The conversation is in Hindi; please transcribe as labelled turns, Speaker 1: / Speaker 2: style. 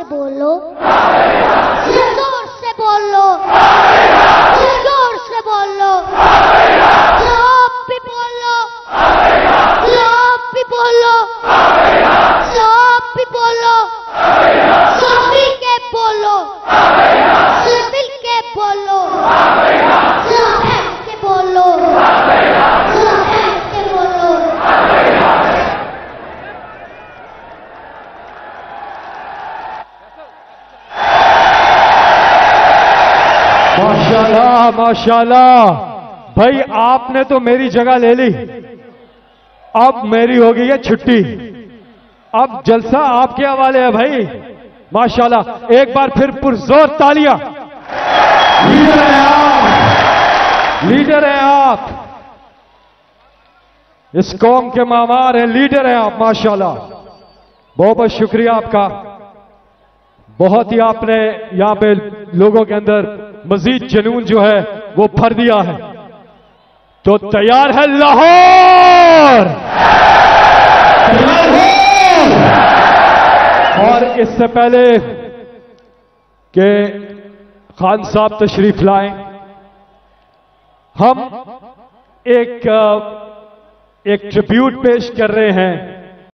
Speaker 1: से बोलो, जोर से बोलो, जोर से बोलो, आप भी बोलो, आप भी बोलो, आप भी बोलो, सब मिल के बोलो, सब मिल के बोलो, सब मिल के बोलो, सब मिल के बोलो।
Speaker 2: माशाल्लाह माशाल्लाह भाई, आपने तो मेरी जगह ले ली, अब मेरी हो गई है छुट्टी, अब जलसा आपके हवाले है भाई। माशाल्लाह, एक बार फिर पुरजोर तालियां। लीडर हैं आप, लीडर हैं आप, इस कौम के मामार हैं, लीडर हैं आप माशाल्लाह। बहुत बहुत शुक्रिया आपका, बहुत ही आपने यहां पे लोगों के अंदर मजीद जुनून जो है वो भर दिया है। तो तैयार है लाहौर, तैयार है। और इससे पहले कि खान साहब तशरीफ लाएं, हम एक ट्रिब्यूट पेश कर रहे हैं